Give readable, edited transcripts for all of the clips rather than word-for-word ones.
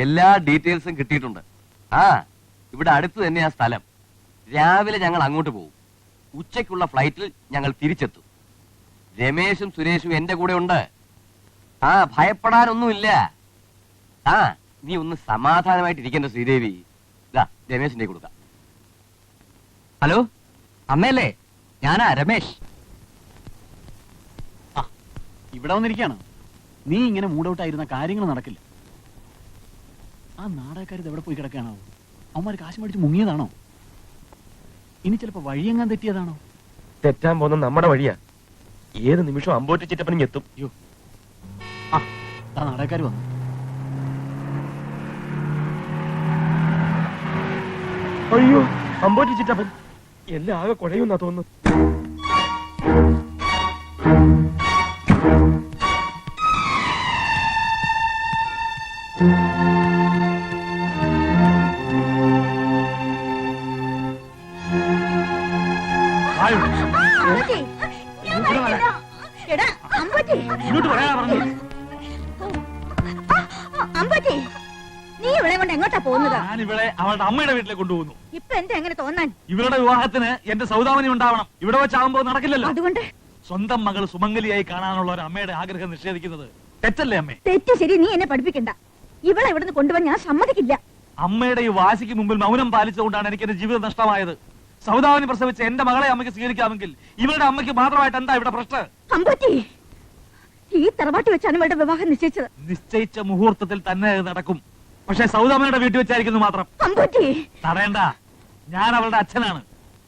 എല്ലാ ഡീറ്റെയിൽസും കിട്ടിയിട്ടുണ്ട്. ആ, ഇവിടെ അടുത്ത് തന്നെയാ സ്ഥലം. രാവിലെ ഞങ്ങൾ അങ്ങോട്ട് പോകും. ഉച്ചയ്ക്കുള്ള ഫ്ലൈറ്റിൽ ഞങ്ങൾ തിരിച്ചെത്തും. രമേശും സുരേഷും എന്റെ കൂടെ ഉണ്ട്. ആ, ഭയപ്പെടാനൊന്നുമില്ല. ആ, നീ ഒന്ന് സമാധാനമായിട്ടിരിക്കേണ്ട ശ്രീദേവി. ഇതാ രമേശിന്റെ കൊടുക്കാം. ഹലോ, അമ്മയല്ലേ? ഞാനാ രമേശ്. ഇവിടെ വന്നിരിക്കാണ്. നീ ഇങ്ങനെ മൂഡൌട്ടായിരുന്ന കാര്യങ്ങൾ നടക്കില്ല. ആ നാടകക്കാർ ഇത് എവിടെ പോയി കിടക്കുകയാണോ? അവന്മാർ കാശ് മേടിച്ച് മുങ്ങിയതാണോ? ഇനി ചിലപ്പോ വഴിയെങ്ങാൻ തെറ്റിയതാണോ? തെറ്റാൻ പോകുന്ന നമ്മുടെ വഴിയാ. ഏത് നിമിഷം അമ്പോറ്റി ചിറ്റപ്പനും എത്തും. അയ്യോ, ആ നാടകക്കാർ വന്നു. അയ്യോ, അമ്പോറ്റി ചിറ്റപ്പൻ. എല്ലാം ആകെ കുഴയുന്നാ തോന്നുന്നു. നീ ഇവിടെ കൊണ്ട് എങ്ങോട്ടാ പോകുന്നത്? ഞാൻ ഇവിടെ അവളുടെ അമ്മയുടെ വീട്ടിലേക്ക് കൊണ്ടുപോകുന്നു. ഇപ്പൊ എന്താ എങ്ങനെ തോന്നാൻ? ഇവരുടെ വിവാഹത്തിന് എന്റെ സൗദാമിനി ഉണ്ടാവണം. ഇവിടെ വെച്ചാകുമ്പോ നടക്കില്ലല്ലോ. അതുകൊണ്ട് സ്വന്തം മകൾ സുമംഗലിയായി കാണാനുള്ള ഒരു അമ്മയുടെ ആഗ്രഹം നിഷേധിക്കുന്നത് തെറ്റല്ലേ അമ്മേ? തെറ്റ് ശരി, നീ എന്നെ പഠിപ്പിക്കണ്ട. ഇവളെ ഇവിടുന്ന് കൊണ്ടുപോകാൻ ഞാൻ സമ്മതിക്കില്ല. അമ്മയുടെ ഈ വാശിക്ക് മുമ്പിൽ മൗനം പാലിച്ചുകൊണ്ടാണ് എനിക്ക് എന്റെ ജീവിതം നഷ്ടമായത്. സൗദാമിനി പ്രസവിച്ച എന്റെ മകളെ അമ്മയ്ക്ക് സ്വീകരിക്കാമെങ്കിൽ ഇവരുടെ അമ്മയ്ക്ക് മാത്രമായിട്ട് എന്താ ഇവിടെ പ്രശ്നം? അമ്പൂറ്റി, ഈ തറവാട്ട് വെച്ചാണ് ഇവളുടെ വിവാഹം നിശ്ചയിച്ചത്. നിശ്ചയിച്ച മുഹൂർത്തത്തിൽ തന്നെ അത് നടക്കും. പക്ഷെ സൗദാമിനിയുടെ വീട്ടിൽ വെച്ചായിരിക്കുന്നു മാത്രം. അമ്പൂറ്റി, തടയണ്ട. ഞാൻ അവളുടെ അച്ഛനാണ്.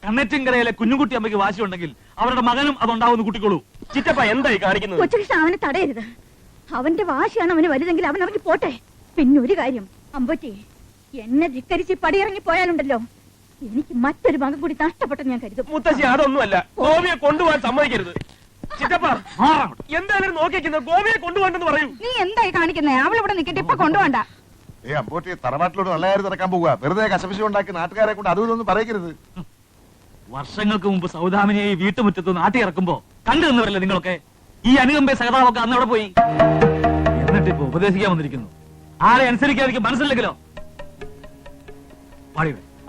കണ്ണറ്റിൻകരയിലെ കുഞ്ഞുകുട്ടി അമ്മയ്ക്ക് വാശിയുണ്ടെങ്കിൽ അവരുടെ മകനും അതുണ്ടാവുന്ന കുട്ടിക്കോളൂ. ചിറ്റപ്പ എന്തായി കാണിക്കുന്നത്? കൊച്ചുകൃഷ്ണൻ അവനെ തടയരുത്. അവന്റെ വാശിയാണ് അവന് വലുതെങ്കിൽ അവൻ ഇറങ്ങി പോട്ടെ. പിന്നെ ഒരു കാര്യം അമ്പൂറ്റി, എന്നെ ധിക്കരിച്ച് പടിയിറങ്ങി പോയാലുണ്ടല്ലോ, എനിക്ക് മറ്റൊരു മകൻ കൂടി നഷ്ടപ്പെട്ടെന്ന് ഞാൻ കരുതും. മുത്തശ്ശി, അതൊന്നുമല്ല. ഗോപിയെ കൊണ്ടുപോകാൻ സമ്മതിക്കരുത്. ചിറ്റപ്പ എന്തായാലും നോക്കിക്കുന്നത് ഗോപിയെ കൊണ്ടുപോകണ്ടെന്ന് പറയൂ. നീ എന്തായി കാണിക്കുന്നേ? അവൾ ഇവിടെ നിൽക്കട്ടെ, ഇപ്പൊ കൊണ്ടുപോണ്ട. അമ്പോട്ടി തറവാട്ടിലോട് നല്ല കാര്യം നടക്കാൻ പോകുക. വെറുതെ കശപിശ ഉണ്ടാക്കി നാട്ടുകാരെ കൊണ്ട് അതും ഇതൊന്നും പറയരുത്. വർഷങ്ങൾക്ക് മുമ്പ് സൗദാമിനിയെ വീട്ടുമുറ്റത്ത് നാട്ടി ഇറക്കുമ്പോ കണ്ടു നിന്നവരല്ലേ നിങ്ങളൊക്കെ? ഈ അനുകമ്പെ സഹതാവൊക്കെ അന്ന് അവിടെ പോയി. എന്നിട്ട് ഇപ്പൊ ഉപദേശിക്കാൻ വന്നിരിക്കുന്നു. ആരെ അനുസരിക്കാതിരിക്കും മനസ്സിലെങ്കിലോ?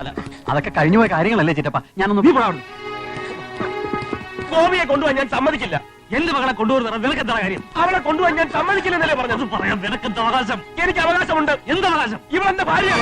അല്ല, അതൊക്കെ കഴിഞ്ഞുപോയ കാര്യങ്ങളല്ലേ ചിറ്റപ്പ. ഞാനൊന്ന് ഗോപിയെ കൊണ്ടുപോകാൻ ഞാൻ സമ്മതിക്കില്ല. എന്റെ മകളെ കൊണ്ടുവരുന്ന നിനക്ക് എന്താ കാര്യം? അവളെ കൊണ്ടുപോകാൻ ഞാൻ സമ്മതിക്കില്ലെന്നല്ലേ പറഞ്ഞത്? പറയാം, നിനക്കെന്താ അവകാശം? എനിക്ക് അവകാശമുണ്ട്. എന്താ അവകാശം? ഇവളെന്റെ ഭാര്യ.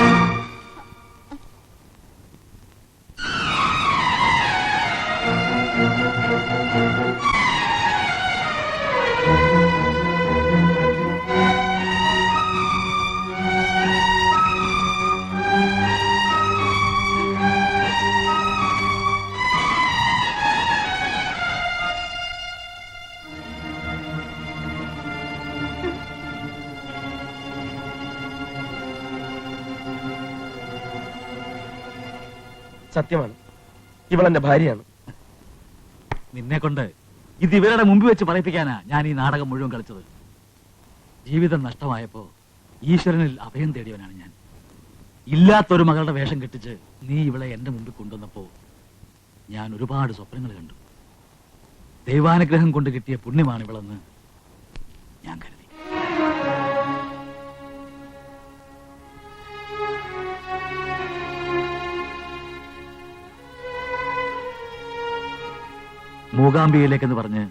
സത്യമാണ്, ഇവളെന്റെ ഭാര്യയാണ്. നിന്നെ കൊണ്ട് ഇത് ഇവരുടെ മുമ്പിൽ വെച്ച് പറയിപ്പിക്കാനാ ഞാൻ ഈ നാടകം മുഴുവൻ കളിച്ചത്. ജീവിതം നഷ്ടമായപ്പോ ഈശ്വരനിൽ അഭയം തേടിയവനാണ് ഞാൻ. ഇല്ലാത്തൊരു മകളുടെ വേഷം കെട്ടിച്ച് നീ ഇവളെ എന്റെ മുമ്പിൽ കൊണ്ടുവന്നപ്പോ ഞാൻ ഒരുപാട് സ്വപ്നങ്ങൾ കണ്ടു. ദൈവാനുഗ്രഹം കൊണ്ട് കിട്ടിയ പുണ്യമാണ് ഇവളെന്ന് ഞാൻ കരുതി. മൂകാംബികയിലേക്കെന്ന് പറഞ്ഞ്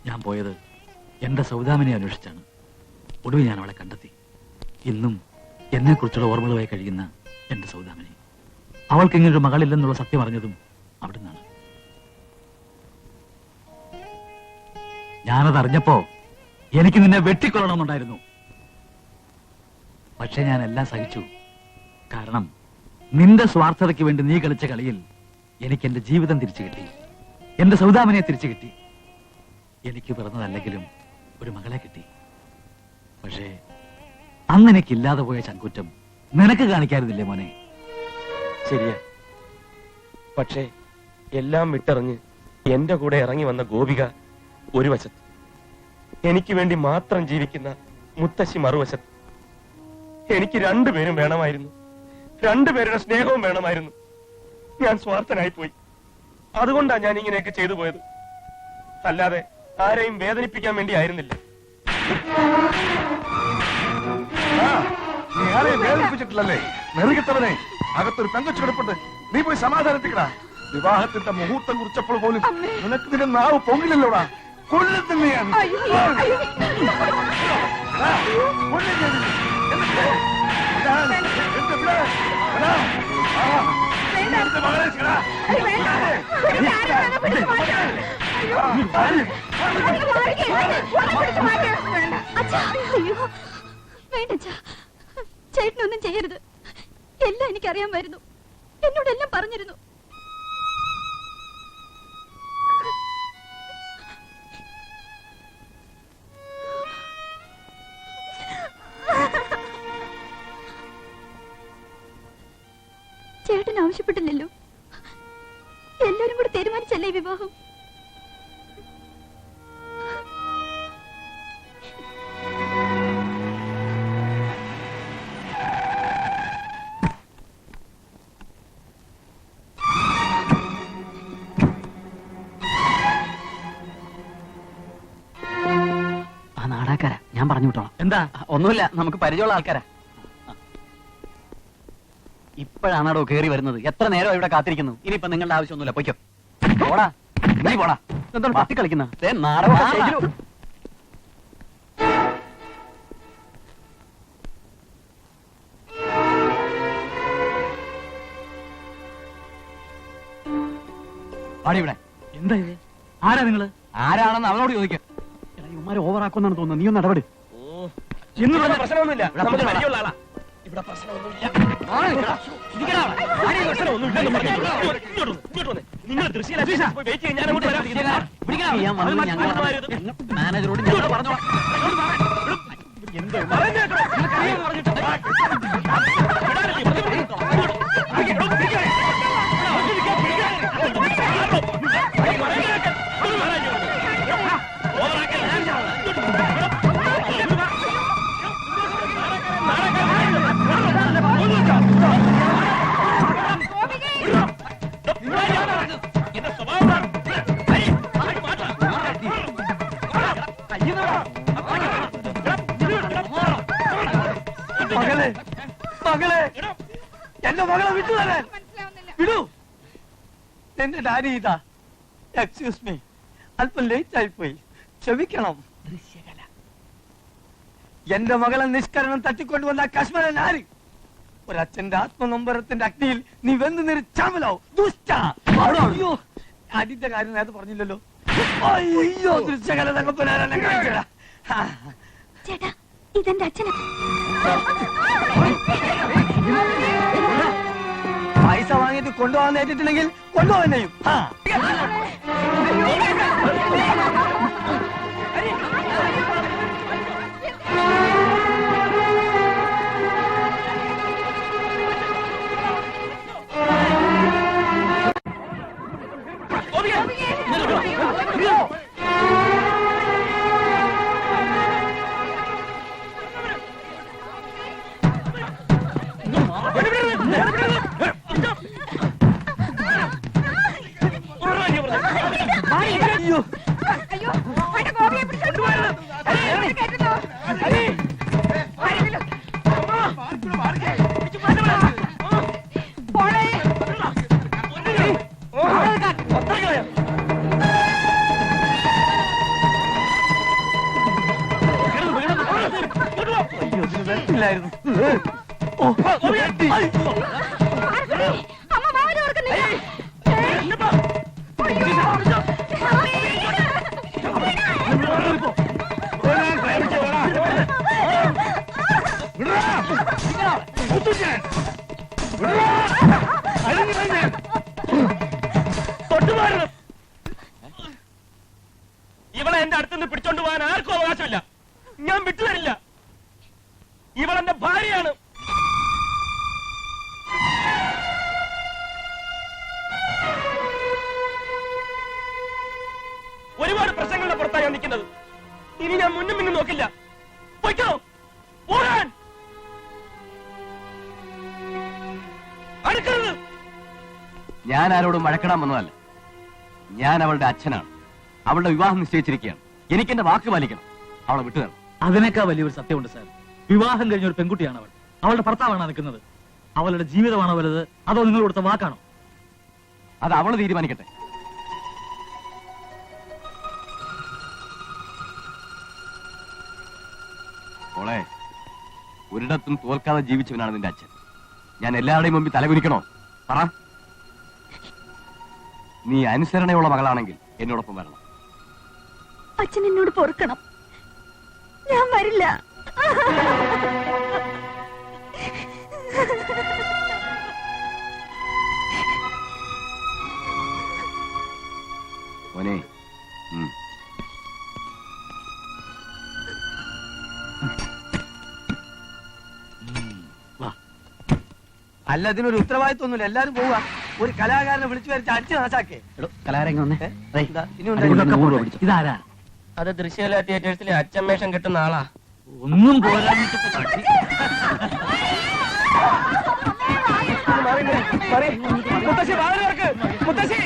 ഞാൻ പോയത് എന്റെ സൗദാമിനെ അന്വേഷിച്ചാണ്. ഒടുവിൽ ഞാൻ അവളെ കണ്ടെത്തി. ഇന്നും എന്നെ കുറിച്ചുള്ള ഓർമ്മകളുമായി കഴിയുന്ന എന്റെ സൗദാമിനി. അവൾക്ക് ഇങ്ങനൊരു മകളില്ലെന്നുള്ള സത്യം അറിഞ്ഞതും അവിടുന്നാണ്. ഞാനത് അറിഞ്ഞപ്പോ എനിക്ക് നിന്നെ വെട്ടിക്കൊള്ളണമെന്നുണ്ടായിരുന്നു. പക്ഷെ ഞാൻ എല്ലാം സഹിച്ചു. കാരണം നിന്റെ സ്വാർത്ഥതയ്ക്ക് വേണ്ടി നീ കളിച്ച കളിയിൽ എനിക്ക് എന്റെ ജീവിതം തിരിച്ചു കിട്ടി. എന്റെ സൗദാമിനെ തിരിച്ചു കിട്ടി. എനിക്ക് പിറന്നതല്ലെങ്കിലും ഒരു മകളെ കിട്ടി. പക്ഷേ അന്ന് എനിക്കില്ലാതെ പോയ ചങ്കുറ്റം നിനക്ക് കാണിക്കാറില്ലേ മോനെ? ശരിയാ. പക്ഷേ എല്ലാം വിട്ടെറിഞ്ഞ് എന്റെ കൂടെ ഇറങ്ങി വന്ന ഗോപിക ഒരു വശത്ത്, എനിക്ക് വേണ്ടി മാത്രം ജീവിക്കുന്ന മുത്തശ്ശി മറുവശത്ത്. എനിക്ക് രണ്ടുപേരും വേണമായിരുന്നു. രണ്ടുപേരുടെ സ്നേഹവും വേണമായിരുന്നു. ഞാൻ സ്വാർത്ഥനായി പോയി. അതുകൊണ്ടാണ് ഞാൻ ഇങ്ങനെയൊക്കെ ചെയ്തു പോയത്. അല്ലാതെ ആരെയും വേദനിപ്പിക്കാൻ വേണ്ടി ആയിരുന്നില്ല. പ്രഖ്യാപിച്ചിട്ടില്ലല്ലേ? നെറുകിട്ടവനെ, അകത്തൊരു പെങ്കൊച്ചു കിടപ്പുണ്ട്. നീ പോയി സമാധാനിപ്പിക്കടാ. വിവാഹത്തിന്റെ മുഹൂർത്തം കുറിച്ചപ്പോൾ പോലും നിനക്ക് നിന്റെ നാവ് പൊങ്ങില്ലല്ലോടാ. കൊല്ലത്തിന്നെ ഞാൻ. ചേട്ടനൊന്നും ചെയ്യരുത്. എല്ലാം എനിക്കറിയാമായിരുന്നു. എന്നോടെല്ലാം പറഞ്ഞിരുന്നു. ചേട്ടൻ ആവശ്യപ്പെട്ടില്ലല്ലോ. എല്ലാരും കൂടെ തീരുമാനിച്ചല്ലേ ഈ വിവാഹം? ആ നാടാക്കാരാ, ഞാൻ പറഞ്ഞു വിട്ടോളാം. എന്താ? ഒന്നുമില്ല, നമുക്ക് പരിചയമുള്ള ആൾക്കാരാ. ഇപ്പോഴാണോ കേറി വരുന്നത്? എത്ര നേരം ഇവിടെ കാത്തിരിക്കുന്നു. ഇനിയിപ്പോ നിങ്ങളുടെ ആവശ്യമൊന്നുമില്ല, പൊയ്ക്കോ. പോടാ, നീ പോടാ. എന്താണ് പത്തി കളിക്കുന്ന? പാടിവിടെ. എന്താ ഇത്? ആരാ നിങ്ങള്? ആരാണെന്ന് അവനോട് ചോദിക്കാം. ഇവന്മാര് ഓവറാക്കുന്നാണ് തോന്നുന്നത്. നീ ഒന്ന് ഇടപെട്. ഇന്ന് ഇവിടെ പ്രശ്നമൊന്നുമില്ല. നമുക്ക് പരിചയമുള്ള ആളാ. ഇവിടെ പ്രശ്നമൊന്നുമില്ല. നിങ്ങൾ ദൃശ്യം വെയിറ്റ് ചെയ്യാൻ ഞാൻ അങ്ങോട്ട് വരാം. ഞാൻ വന്നു, മാനേജറോട് ഞങ്ങൾ പറഞ്ഞോളാം. മകളെ, എന്റെ മകളെ വിട്ടു തരാൻ വിടൂ. എന്റെ ഡാഡി ഇതാ. എക്സ്ക്യൂസ് മീ, അല്പം ലേറ്റ് ആയിപ്പോയി, ക്ഷമിക്കണം. എന്റെ മകളെ നിഷ്കരണം തട്ടിക്കൊണ്ടുവന്ന കശ്മീരൻ ആര്? ഒരച്ഛന്റെ ആത്മനൊമ്പരത്തിന്റെ അഗ്നിയിൽ നീ വെന്ന് നിരച്ചാമലാവും. ദുഷ്ട. അയ്യോ, അടിന്റെ കാര്യം നേരത്തെ പറഞ്ഞില്ലല്ലോ. അയ്യോ, ദൃശ്യകല തകപ്പനാരെല്ലാം കാണിച്ചടാ. ചേട്ടാ, ഇതെന്റെ അച്ഛനാ. പൈസ വാങ്ങിയിട്ട് കൊണ്ടുപോകാൻ നേരിട്ടുണ്ടെങ്കിൽ കൊണ്ടുപോകുന്നെയും. ഇവളെ എന്റെ അടുത്തുനിന്ന് പിടിച്ചോണ്ട് പോകാൻ ആർക്കും അവകാശമില്ല. ഞാൻ വിട്ടുതരില്ല. ഇവളെന്റെ ഭാര്യയാണ്. ഒരുപാട് പ്രശ്നങ്ങളുടെ പുറത്താണ് ഞാൻ നിൽക്കുന്നത്. ഇനി ഞാൻ മുന്നും പിന്നും നോക്കില്ല. പൊയ്ക്കോ, ഓടാൻ അടുക്കരുത്. ഞാൻ ആരോടും വഴക്കിടാൻ വന്നതല്ല. ഞാൻ അവളുടെ അച്ഛനാണ്. അവളുടെ വിവാഹം നിശ്ചയിച്ചിരിക്കുകയാണ്. എനിക്ക് എന്റെ വാക്ക് പാലിക്കണം. അവളെ വിട്ടുതരണം. അതിനേക്കാൾ വലിയൊരു സത്യമുണ്ട് സാർ. വിവാഹം കഴിഞ്ഞ ഒരു പെൺകുട്ടിയാണ് അവൾ. അവളുടെ ഭർത്താവാണ് നിൽക്കുന്നത്. അവളുടെ ജീവിതമാണോ വലുത്, അതോ നിങ്ങൾ കൊടുത്ത വാക്കാണോ? അത് അവള് തീരുമാനിക്കട്ടെ. മോളെ, ഒരിടത്തും തോൽക്കാതെ ജീവിച്ചവനാണ് നിന്റെ അച്ഛൻ. ഞാൻ എല്ലാവരുടെയും മുമ്പിൽ തലകുനിക്കണോ? പറ. നീ അനുസരണയുള്ള മകളാണെങ്കിൽ എന്നോടൊപ്പം വരണം. അച്ഛൻ എന്നോട് പൊറുക്കണം. ഞാൻ വരില്ല. മോനെ, വാ. അല്ല, ഇതിനൊരു ഉത്തരവാദിത്വമൊന്നുമില്ല. എല്ലാരും പോവുക. ഒരു കലാകാരനെ വിളിച്ചു വരച്ച് അടിച്ചു നാശാക്കേ. എടോ, കലാകാരൻ വന്നേ. ദേ, ഇനി അതിൽ നിന്ന് ഇതൊക്കെ 100 രൂപ പോട്ടെ. പിടിച്ചോ. ഇതാരാ? അത് ദൃശ്യകല തിയേറ്റേഴ്സിലെ അച്ചമ്മേഷം കിട്ടുന്ന ആളാ. ഒന്നും പോരാ. മുത്തശ്ശി വാതിൽ തുറക്ക്. മുത്തശ്ശി,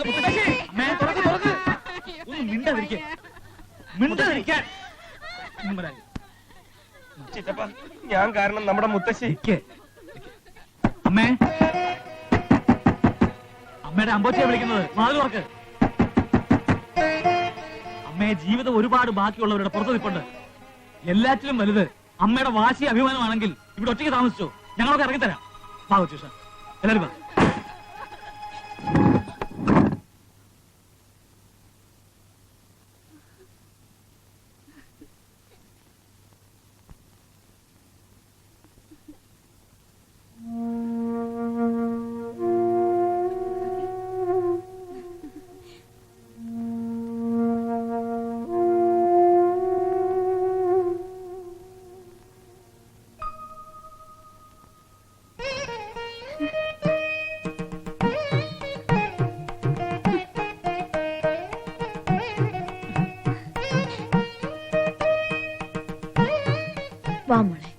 മുത്തശ്ശി. അമ്മേ, തുറക്ക്, തുറക്ക്. ഒന്ന് മിണ്ടാതിരിക്കാൻ. മിണ്ടാതിരിക്കാൻ. ഒന്നും വരാൻ. ചിറ്റപ്പ, ഞാൻ കാരണം നമ്മുടെ മുത്തശ്ശി. ഇരിക്ക്. അമ്മേ, അമ്മയുടെ അമ്പോച്ചയെ വിളിക്കുന്നത്. വാതിൽ തുറക്ക്. അമ്മയെ ജീവിതം ഒരുപാട് ബാക്കിയുള്ളവരുടെ പുറത്തു നിൽപ്പുണ്ട്. എല്ലാറ്റിലും വലുത് അമ്മയുടെ വാശി അഭിമാനമാണെങ്കിൽ ഇവിടെ ഒറ്റയ്ക്ക് താമസിച്ചോ, ഞങ്ങളൊക്കെ ഇറങ്ങിത്തരാം. വാ കൊച്ചൂഷ, എല്ലാവരും വാ. വാ മോളെ,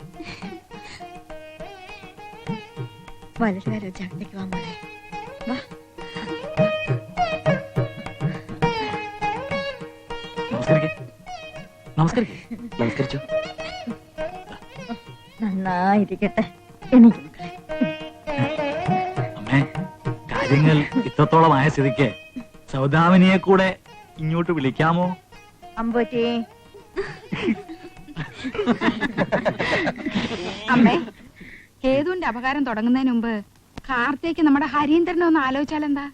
വലതുകാലോ ചണ്ടയ്ക്ക് വാ മോളെ. വാ. നമസ്കരിക്കേ. നമസ്കരിച്ചോ. നന്നായിരിക്കട്ടെ. എനിക്ക് മക്കളെ. അമ്മേ, കാര്യങ്ങൾ ഇത്രത്തോളമായ സ്ഥിതിക്ക് സൗദാമിനിയെ കൂടെ ഇങ്ങോട്ട് വിളിക്കാമോ? അമ്പോറ്റി, അമ്മേ, കേതുവിന്റെ അപകാരം തുടങ്ങുന്നതിന് മുമ്പ് കാർത്തിക്ക് നമ്മുടെ ഹരീന്ദ്രനെ ഒന്ന് ആലോചിച്ചാലെന്താ?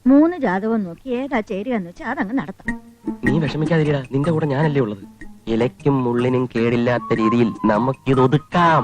3 ജാതകം നോക്കി ഏതാ ചേരുകയെന്ന് വെച്ചാൽ അതങ്ങ് നടത്താം. നീ വിഷമിക്കാതിരിടാ, നിന്റെ കൂടെ ഞാനല്ലേ ഉള്ളത്. ഇലയ്ക്കും മുള്ളിനും കേടില്ലാത്ത രീതിയിൽ നമുക്കിത് ഒതുക്കാം.